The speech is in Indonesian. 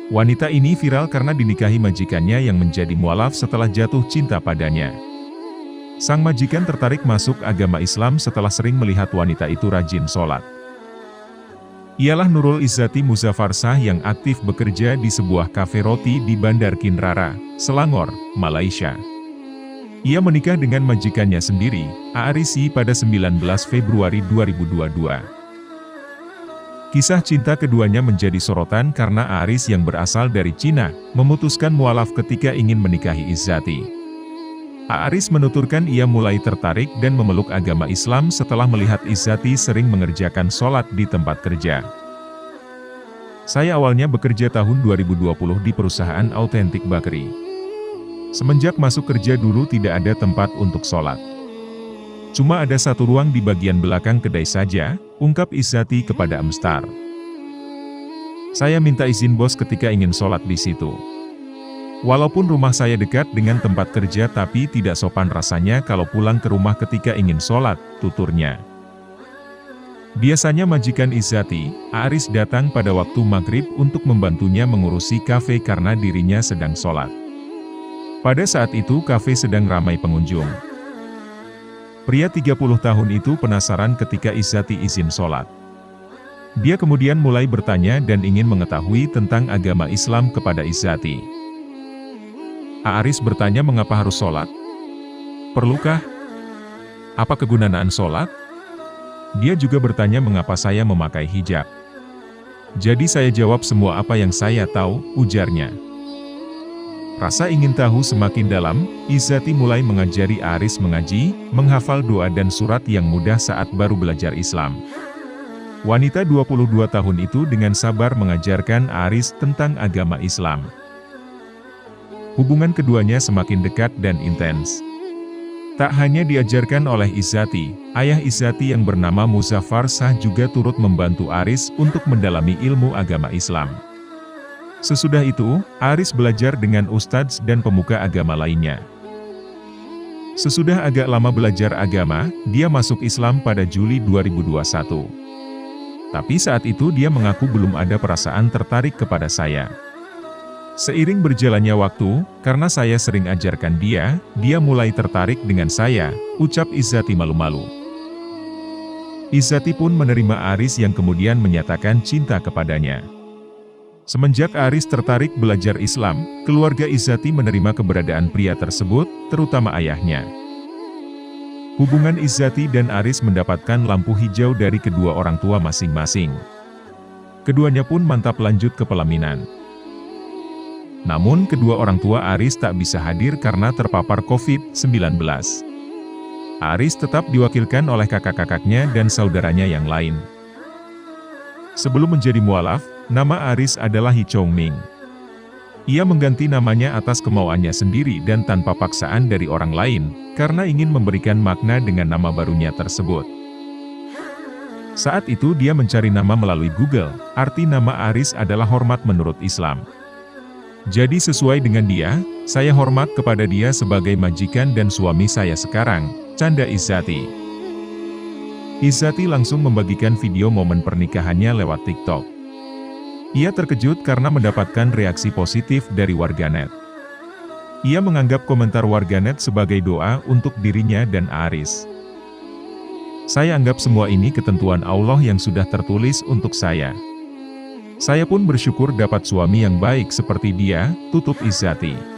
Wanita ini viral karena dinikahi majikannya yang menjadi mualaf setelah jatuh cinta padanya. Sang majikan tertarik masuk agama Islam setelah sering melihat wanita itu rajin sholat. Ialah Nurul Izzati Muzaffarsah yang aktif bekerja di sebuah kafe roti di Bandar Kinrara, Selangor, Malaysia. Ia menikah dengan majikannya sendiri, Aarisi, pada 19 Februari 2022. Kisah cinta keduanya menjadi sorotan karena Aaris yang berasal dari Cina, memutuskan mualaf ketika ingin menikahi Izzati. Aaris menuturkan ia mulai tertarik dan memeluk agama Islam setelah melihat Izzati sering mengerjakan sholat di tempat kerja. Saya awalnya bekerja tahun 2020 di perusahaan Authentic Bakery. Semenjak masuk kerja dulu tidak ada tempat untuk sholat. Cuma ada satu ruang di bagian belakang kedai saja, ungkap Izzati kepada Mstar. Saya minta izin bos ketika ingin sholat di situ. Walaupun rumah saya dekat dengan tempat kerja tapi tidak sopan rasanya kalau pulang ke rumah ketika ingin sholat, tuturnya. Biasanya majikan Izzati, Aaris, datang pada waktu maghrib untuk membantunya mengurusi kafe karena dirinya sedang sholat. Pada saat itu kafe sedang ramai pengunjung. Pria 30 tahun itu penasaran ketika Izzati izin sholat. Dia kemudian mulai bertanya dan ingin mengetahui tentang agama Islam kepada Izzati. Aaris bertanya mengapa harus sholat? Perlukah? Apa kegunaan sholat? Dia juga bertanya mengapa saya memakai hijab. Jadi saya jawab semua apa yang saya tahu, ujarnya. Rasa ingin tahu semakin dalam, Izzati mulai mengajari Aaris mengaji, menghafal doa dan surat yang mudah saat baru belajar Islam. Wanita 22 tahun itu dengan sabar mengajarkan Aaris tentang agama Islam. Hubungan keduanya semakin dekat dan intens. Tak hanya diajarkan oleh Izzati, ayah Izzati yang bernama Muzaffarsah juga turut membantu Aaris untuk mendalami ilmu agama Islam. Sesudah itu, Aaris belajar dengan ustadz dan pemuka agama lainnya. Sesudah agak lama belajar agama, dia masuk Islam pada Juli 2021. Tapi saat itu dia mengaku belum ada perasaan tertarik kepada saya. Seiring berjalannya waktu, karena saya sering ajarkan dia mulai tertarik dengan saya, ucap Izzati malu-malu. Izzati pun menerima Aaris yang kemudian menyatakan cinta kepadanya. Semenjak Aaris tertarik belajar Islam, keluarga Izzati menerima keberadaan pria tersebut, terutama ayahnya. Hubungan Izzati dan Aaris mendapatkan lampu hijau dari kedua orang tua masing-masing. Keduanya pun mantap lanjut ke pelaminan. Namun kedua orang tua Aaris tak bisa hadir karena terpapar COVID-19. Aaris tetap diwakilkan oleh kakak-kakaknya dan saudaranya yang lain. Sebelum menjadi mualaf, nama Aaris adalah Hi Chong Ming. Ia mengganti namanya atas kemauannya sendiri dan tanpa paksaan dari orang lain, karena ingin memberikan makna dengan nama barunya tersebut. Saat itu dia mencari nama melalui Google, arti nama Aaris adalah hormat menurut Islam. Jadi sesuai dengan dia, saya hormat kepada dia sebagai majikan dan suami saya sekarang, canda Izzati. Izzati langsung membagikan video momen pernikahannya lewat TikTok. Ia terkejut karena mendapatkan reaksi positif dari warganet. Ia menganggap komentar warganet sebagai doa untuk dirinya dan Aaris. Saya anggap semua ini ketentuan Allah yang sudah tertulis untuk saya. Saya pun bersyukur dapat suami yang baik seperti dia, tutup Izzati.